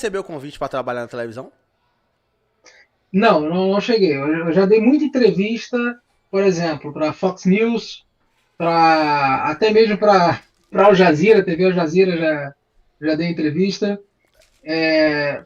recebeu o convite para trabalhar na televisão? Não cheguei. Eu já dei muita entrevista, por exemplo, para Fox News, até mesmo para Al Jazeera, TV Al Jazeera já dei entrevista,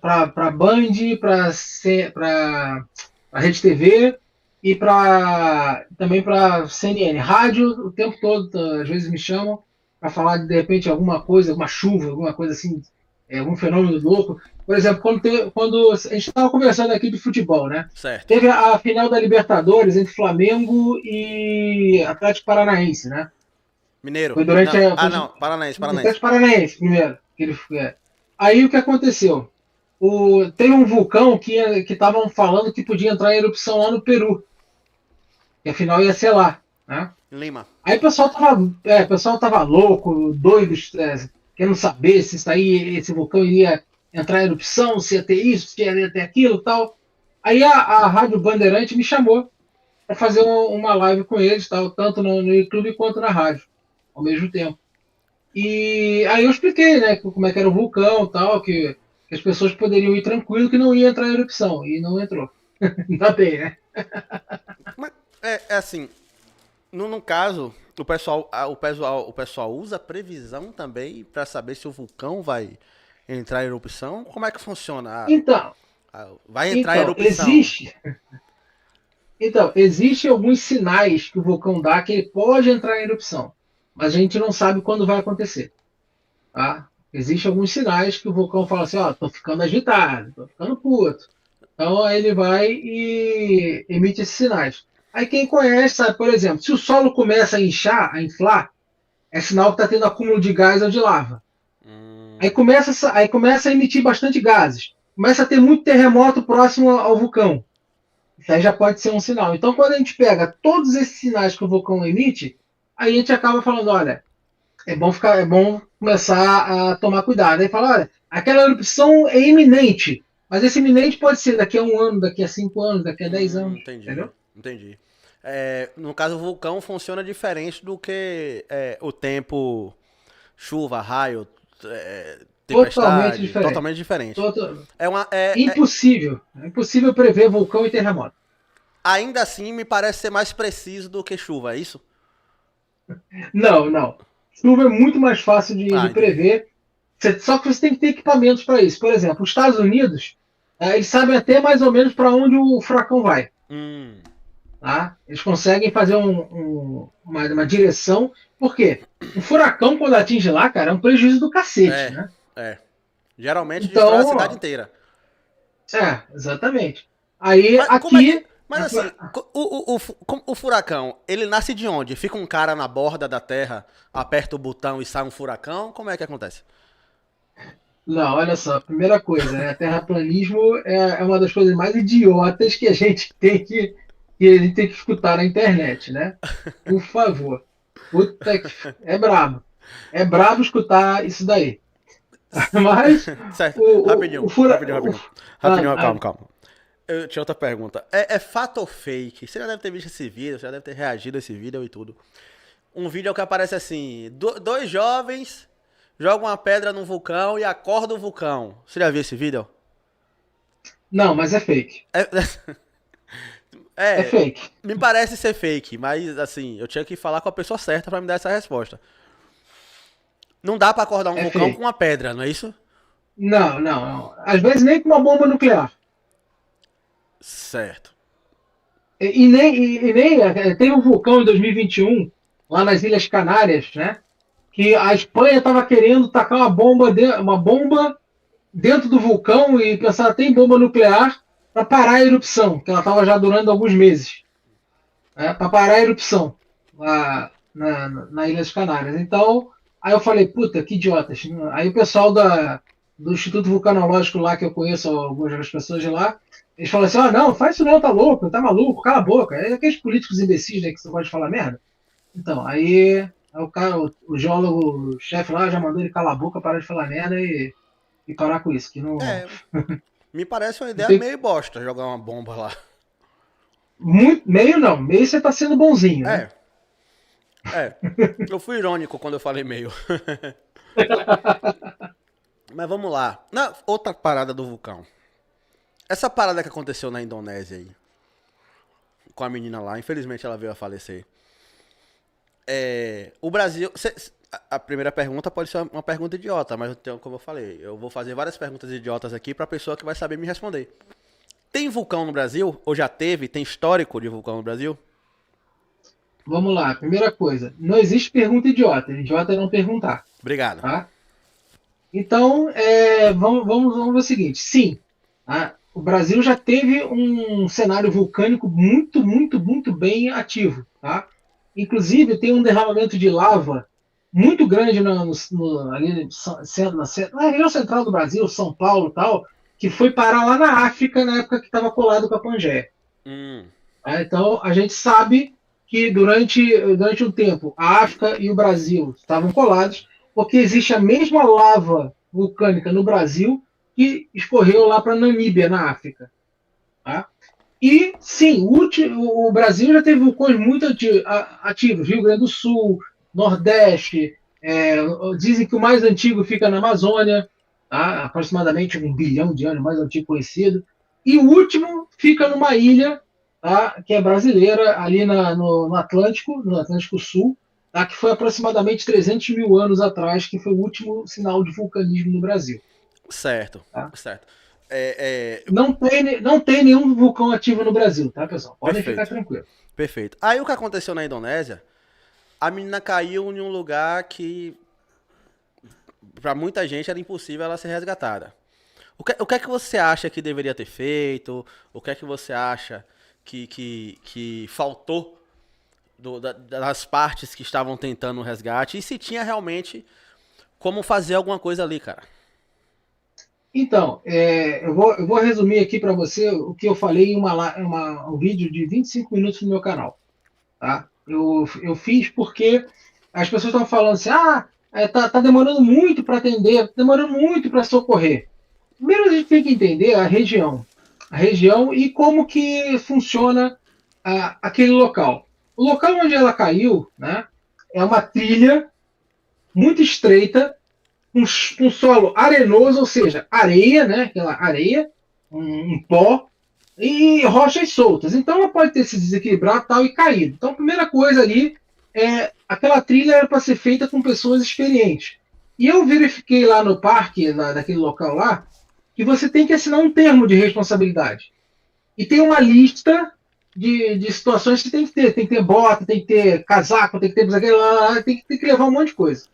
para Band, para Rede TV e também para CNN. Rádio, o tempo todo, às vezes me chamam para falar de repente alguma coisa, alguma chuva, alguma coisa assim, algum fenômeno louco. Por exemplo, quando a gente estava conversando aqui de futebol, né? Certo. Teve a final da Libertadores entre Flamengo e Atlético Paranaense, né? Mineiro. Foi durante Não. a. Ah, Foi, não. Paranaense, Paranaense. Atlético Paranaense, primeiro. Aí o que aconteceu? Teve um vulcão que estavam falando que podia entrar em erupção lá no Peru. Que afinal ia ser lá. Né? Em Lima. Aí o pessoal tava louco, doido, querendo saber se isso aí, esse vulcão iria entrar em erupção, se ia ter isso, se ia ter aquilo e tal. Aí a Rádio Bandeirante me chamou para fazer uma live com eles, tal, tanto no YouTube quanto na rádio, ao mesmo tempo. E aí eu expliquei, né, como é que era o vulcão, tal, que as pessoas poderiam ir tranquilo, que não ia entrar em erupção, e não entrou. Ainda bem, né? Mas é assim, no caso, o pessoal usa previsão também para saber se o vulcão vai entrar em erupção? Como é que funciona? Então, Vai entrar em então erupção. existe, existem alguns sinais que o vulcão dá que ele pode entrar em erupção, mas a gente não sabe quando vai acontecer, tá? Existem alguns sinais que o vulcão fala assim, ó, tô ficando agitado, tô ficando puto. Então aí ele vai e emite esses sinais. Aí quem conhece sabe, por exemplo, se o solo começa a inchar, a inflar, é sinal que está tendo acúmulo de gás ou de lava. Hum, Aí começa a emitir bastante gases. Começa a ter muito terremoto próximo ao vulcão. Isso aí já pode ser um sinal. Então, quando a gente pega todos esses sinais que o vulcão emite, aí a gente acaba falando, olha, é bom começar a tomar cuidado. Aí fala, olha, aquela erupção é iminente, mas esse iminente pode ser daqui a um ano, daqui a 5 anos, daqui a 10 anos, entendi, entendeu? entendi. No caso, o vulcão funciona diferente do que o tempo, chuva, raio, Totalmente tempestade, diferente. totalmente diferente. Total... É uma, Impossível. É impossível prever vulcão e terremoto. ainda assim, me parece ser mais preciso do que chuva, é isso? Não. Chuva é muito mais fácil de Ah, entendi. prever. Só que você tem que ter equipamentos para isso. Por exemplo, os Estados Unidos, eles sabem até mais ou menos para onde o furacão vai. Hum, Tá? Eles conseguem fazer uma direção. Por quê? Um furacão, quando atinge lá, cara, é um prejuízo do cacete, é, né? é. Geralmente destrói a cidade Então, inteira. exatamente. Aí Mas como é que. aqui. Mas assim, o furacão, ele nasce de onde? Fica um cara na borda da terra, aperta o botão e sai um furacão? Como é que acontece? Não, olha só, primeira coisa, né? Terraplanismo é uma das coisas mais idiotas que a gente que a gente tem que escutar na internet, né? Por favor. Puta que. É brabo. É brabo escutar isso daí. Mas Certo, o rapidinho, fura. rapidinho, rapidinho. Ah, Rapidinho, calma, ah, calma. Eu tinha outra pergunta. É fato ou fake? Você já deve ter visto esse vídeo, você já deve ter reagido a esse vídeo e tudo. Um vídeo que aparece assim: dois jovens jogam uma pedra num vulcão e acordam o vulcão. Você já viu esse vídeo? não, mas é fake. É, É é, fake. me parece ser fake, mas assim, eu tinha que falar com a pessoa certa pra me dar essa resposta. Não dá pra acordar um É vulcão com fake. uma pedra, não é isso? Não. Às vezes nem com uma bomba nuclear. Certo. E nem tem um vulcão em 2021, lá nas Ilhas Canárias, né? Que a Espanha estava querendo tacar uma bomba dentro do vulcão e pensar, tem bomba nuclear para parar a erupção, que ela estava já durando alguns meses, né, para parar a erupção lá na Ilha das Canárias. Então, aí eu falei, puta, que idiotas. Aí o pessoal do Instituto Vulcanológico lá, que eu conheço algumas das pessoas de lá, eles falam assim, não, faz isso não, tá louco, tá maluco, cala a boca. É aqueles políticos imbecis, né, que você pode falar merda. Então, aí o cara, o geólogo-chefe lá já mandou ele calar a boca, parar de falar merda e parar com isso, que não, É, me parece uma não ideia tem meio bosta jogar uma bomba lá. muito, meio não, meio você tá sendo bonzinho, né? É, é. Eu fui irônico quando eu falei meio. Mas vamos lá. Outra parada do vulcão. Essa parada que aconteceu na Indonésia aí, com a menina lá, infelizmente ela veio a falecer. O Brasil... A primeira pergunta pode ser uma pergunta idiota, mas como eu falei, eu vou fazer várias perguntas idiotas aqui pra pessoa que vai saber me responder. Tem vulcão no Brasil? Ou já teve? Tem histórico de vulcão no Brasil? Vamos lá, primeira coisa, não existe pergunta idiota. Idiota é não perguntar, Obrigado. tá? Então, vamos ver o seguinte. Sim, tá? O Brasil já teve um cenário vulcânico muito, muito, muito bem ativo, tá? Inclusive, tem um derramamento de lava muito grande ali na região central do Brasil, São Paulo e tal, que foi parar lá na África na época que estava colado com a Pangeia. Então, a gente sabe que durante um tempo a África e o Brasil estavam colados, porque existe a mesma lava vulcânica no Brasil que escorreu lá para Namíbia, na África. Tá? E, sim, o Brasil já teve vulcões muito ativos, Rio Grande do Sul, Nordeste, dizem que o mais antigo fica na Amazônia, tá? Aproximadamente 1 bilhão de anos, mais antigo conhecido. E o último fica numa ilha, tá? Que é brasileira, ali no Atlântico Sul, tá? Que foi aproximadamente 300 mil anos atrás, que foi o último sinal de vulcanismo no Brasil. Certo, Tá? certo. Não tem nenhum vulcão ativo no Brasil, tá, pessoal? Podem ficar tranquilos. Perfeito. Aí o que aconteceu na Indonésia, a menina caiu em um lugar que pra muita gente era impossível ela ser resgatada. O que é que você acha que deveria ter feito? O que é que você acha que faltou das partes que estavam tentando o resgate? E se tinha realmente como fazer alguma coisa ali, cara? Então, eu vou resumir aqui para você o que eu falei em um vídeo de 25 minutos no meu canal. Tá? Eu fiz porque as pessoas estão falando assim, tá demorando muito para atender, demorando muito para socorrer. Primeiro a gente tem que entender a região e como que funciona aquele local. O local onde ela caiu, né, é uma trilha muito estreita, um solo arenoso, ou seja, areia, né, aquela areia, um pó, e rochas soltas. Então ela pode ter se desequilibrado tal, e caído. Então a primeira coisa ali aquela trilha era para ser feita com pessoas experientes. E eu verifiquei lá no parque, daquele local lá, que você tem que assinar um termo de responsabilidade. E tem uma lista de situações que tem que ter. Tem que ter bota, tem que ter casaco, tem que ter tem que levar um monte de coisa.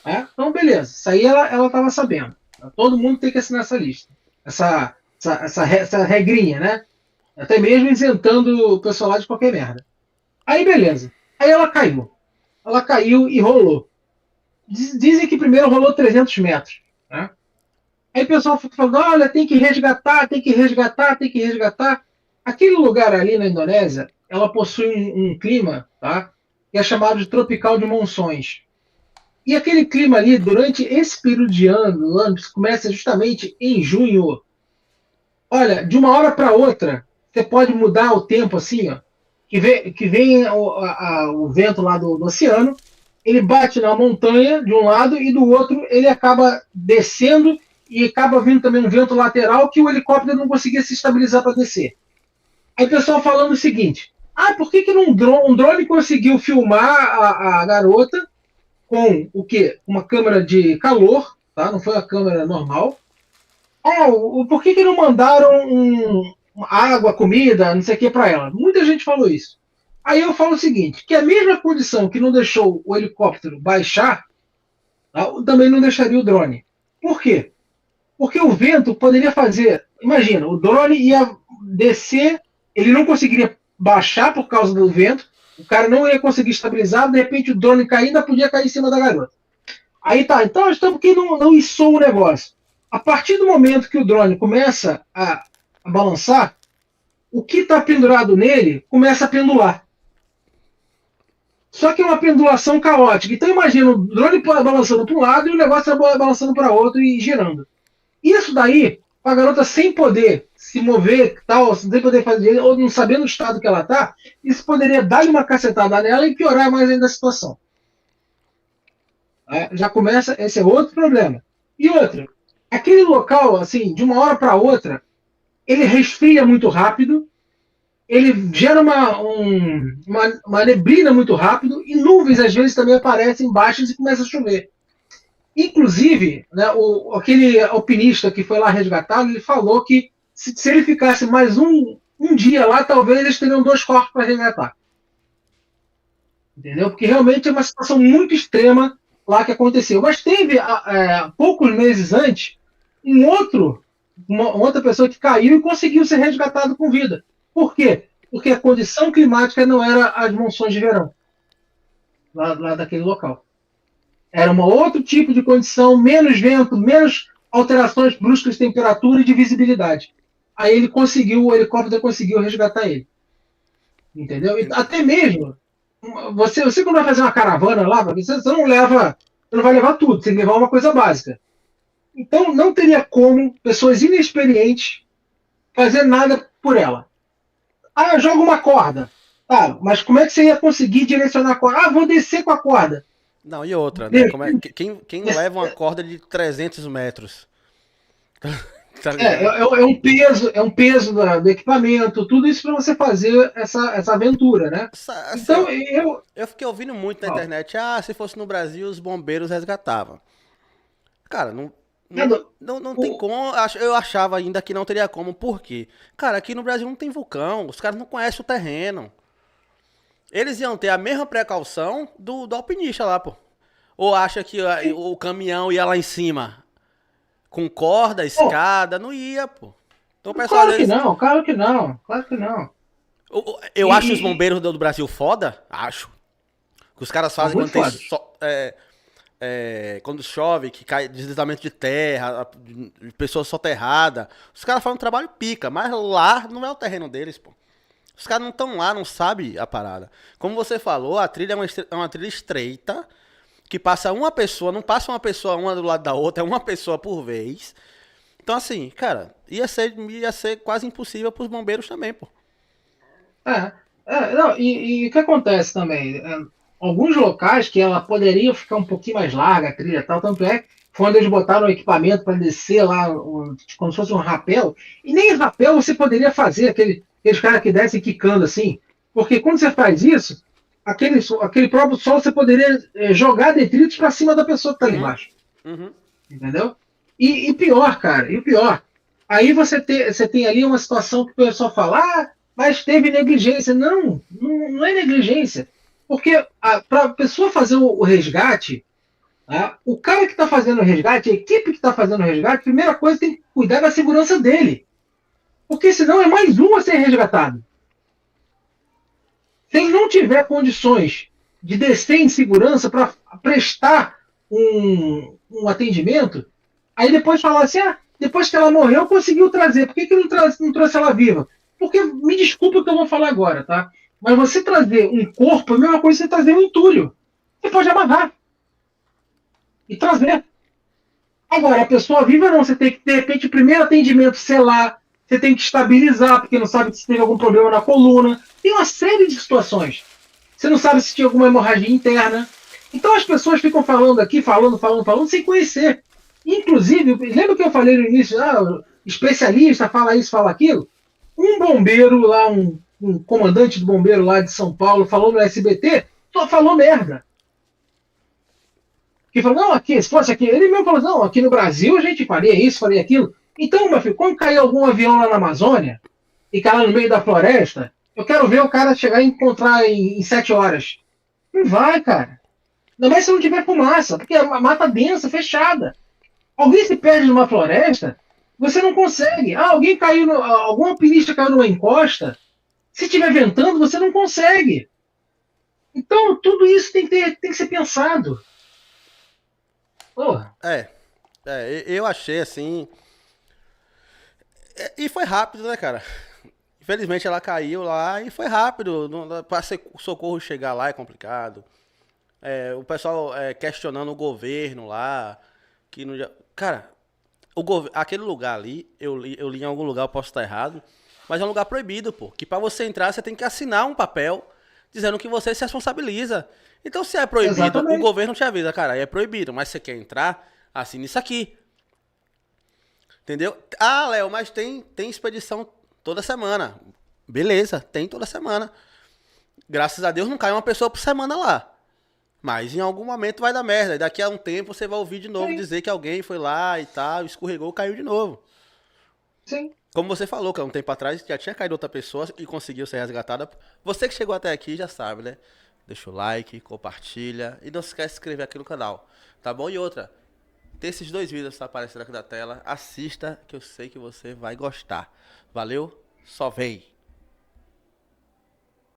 Então, beleza. Isso aí ela estava sabendo. Todo mundo tem que assinar essa lista. Essa regrinha, né? Até mesmo isentando o pessoal lá de qualquer merda. Aí, beleza. Aí ela caiu. Ela caiu e rolou. Dizem que primeiro rolou 300 metros. Né? Aí o pessoal fica falando, olha, tem que resgatar, tem que resgatar, tem que resgatar. Aquele lugar ali na Indonésia, ela possui um clima, tá? Que é chamado de tropical de monções. E aquele clima ali, durante esse período de ano, que começa justamente em junho, olha, de uma hora para outra, você pode mudar o tempo assim, ó, que vem o vento lá do oceano, ele bate na montanha de um lado e do outro ele acaba descendo e acaba vindo também um vento lateral que o helicóptero não conseguia se estabilizar para descer. Aí o pessoal falando o seguinte, por que um drone conseguiu filmar a garota com o quê? Uma câmera de calor, tá? Não foi uma câmera normal. Por que não mandaram água, comida, não sei o que para ela? Muita gente falou isso. Aí eu falo o seguinte, que a mesma condição que não deixou o helicóptero baixar, tá? Também não deixaria o drone. Por quê? Porque o vento poderia fazer... Imagina, o drone ia descer, ele não conseguiria baixar por causa do vento, o cara não ia conseguir estabilizar, de repente o drone cair, ainda podia cair em cima da garota. Aí tá, então por que não içou o negócio? A partir do momento que o drone começa a balançar, o que está pendurado nele começa a pendular. Só que é uma pendulação caótica. Então imagina o drone balançando para um lado e o negócio balançando para outro e girando. Isso daí, a garota sem poder se mover, tal, sem poder fazer, ou não sabendo o estado que ela está, isso poderia dar uma cacetada nela e piorar mais ainda a situação. Já começa, esse é outro problema. E outro, Aquele local, assim, de uma hora para outra, ele resfria muito rápido, ele gera uma neblina muito rápido e nuvens às vezes também aparecem baixas e começa a chover. Inclusive, né, aquele alpinista que foi lá resgatado, ele falou que se ele ficasse mais um dia lá, talvez eles teriam 2 corpos para resgatar. Entendeu? Porque realmente é uma situação muito extrema lá que aconteceu. Mas teve, poucos meses antes, uma outra pessoa que caiu e conseguiu ser resgatado com vida. Por quê? Porque a condição climática não era as monções de verão lá daquele local. Era um outro tipo de condição, menos vento, menos alterações bruscas de temperatura e de visibilidade. Aí ele conseguiu, o helicóptero conseguiu resgatar ele. Entendeu? E até mesmo, você quando vai fazer uma caravana lá, você não leva, você não vai levar tudo, você tem que levar uma coisa básica. Então não teria como pessoas inexperientes fazer nada por ela. Ah, eu jogo uma corda. Tá, mas como é que você ia conseguir direcionar a corda? Ah, vou descer com a corda. Não, e outra, né? Quem leva uma corda de 300 metros? Tá ligado? É um peso do equipamento, tudo isso para você fazer essa aventura, né? Assim, Então ó, eu. eu fiquei ouvindo muito na internet, se fosse no Brasil, os bombeiros resgatavam. Cara, não tem como. Eu achava ainda que não teria como. Por quê? Cara, aqui no Brasil não tem vulcão. Os caras não conhecem o terreno. Eles iam ter a mesma precaução do alpinista lá, pô. Ou acha que o caminhão ia lá em cima com corda, escada? Não ia, pô. Então o pessoal Claro que deles. não, claro que não, claro que não. Eu acho os E bombeiros do Brasil foda. Acho. Que os caras fazem muito quando tem foda. quando chove, que cai deslizamento de terra, de pessoa soterrada. Os caras fazem um trabalho pica, mas lá não é o terreno deles, pô. Os caras não estão lá, não sabem a parada. Como você falou, a trilha é uma trilha estreita, que passa uma pessoa, não passa uma pessoa uma do lado da outra, é uma pessoa por vez. Então, assim, cara, ia ser quase impossível pros bombeiros também, pô. Não, e o que acontece também? Alguns locais que ela poderia ficar um pouquinho mais larga, a trilha e tal, tanto é que foi onde eles botaram o equipamento para descer lá, como se fosse um rapel, e nem rapel você poderia fazer, aqueles caras que descem quicando assim, porque quando você faz isso, aquele próprio solo você poderia jogar detritos para cima da pessoa que está ali Uhum, embaixo, uhum. entendeu? E pior, cara, e pior, aí você tem ali uma situação que o pessoal fala, mas teve negligência. Não é negligência. Porque para a pessoa fazer o resgate, tá? O cara que está fazendo o resgate, a equipe que está fazendo o resgate, a primeira coisa tem que cuidar da segurança dele. Porque senão é mais um a ser resgatado. Se ele não tiver condições de descer em segurança para prestar um atendimento, aí depois falar assim, depois que ela morreu, conseguiu trazer. Por que não trouxe ela viva? Porque, me desculpa o que eu vou falar agora, tá? Mas você trazer um corpo é a mesma coisa que você trazer um entulho. Você pode amarrar e trazer. Agora, a pessoa viva não, você tem que, de repente, o primeiro atendimento selar, você tem que estabilizar, porque não sabe se teve algum problema na coluna. Tem uma série de situações. Você não sabe se tinha alguma hemorragia interna. Então as pessoas ficam falando aqui, falando, sem conhecer. Inclusive, lembra que eu falei no início, especialista, fala isso, fala aquilo? Um bombeiro lá, um comandante do bombeiro lá de São Paulo, falou no SBT, só falou merda. Que falou, não, aqui, se fosse aqui, ele mesmo falou, não, aqui no Brasil a gente faria isso, faria aquilo. Então, meu filho, quando cair algum avião lá na Amazônia e cair no meio da floresta, eu quero ver o cara chegar e encontrar em 7 horas. Não vai, cara. Ainda mais se não tiver fumaça, porque é uma mata densa, fechada. Alguém se perde numa floresta, você não consegue. Alguém caiu, algum alpinista caiu numa encosta, se estiver ventando, você não consegue. Então, tudo isso tem que ser pensado. Porra. Eu achei assim. E foi rápido, né, cara? Infelizmente ela caiu lá e foi rápido. Pra o socorro chegar lá é complicado. O pessoal questionando o governo lá. Que não, cara, aquele lugar ali, eu li em algum lugar, eu posso estar errado. Mas é um lugar proibido, pô. Que pra você entrar, você tem que assinar um papel dizendo que você se responsabiliza. Então, se é proibido, o Exatamente. governo te avisa, cara, é proibido, mas você quer entrar, assine isso aqui. Entendeu? Ah, Léo, mas tem expedição toda semana. Beleza, tem toda semana. Graças a Deus não cai uma pessoa por semana lá. Mas em algum momento vai dar merda. E daqui a um tempo você vai ouvir de novo Sim, dizer que alguém foi lá e tal, escorregou, caiu de novo. sim. Como você falou, que há um tempo atrás já tinha caído outra pessoa e conseguiu ser resgatada. Você que chegou até aqui já sabe, né? Deixa o like, compartilha e não se esquece de se inscrever aqui no canal. Tá bom? E outra, tem esses dois vídeos que tá aparecendo aqui na tela. Assista que eu sei que você vai gostar. Valeu? Só vem!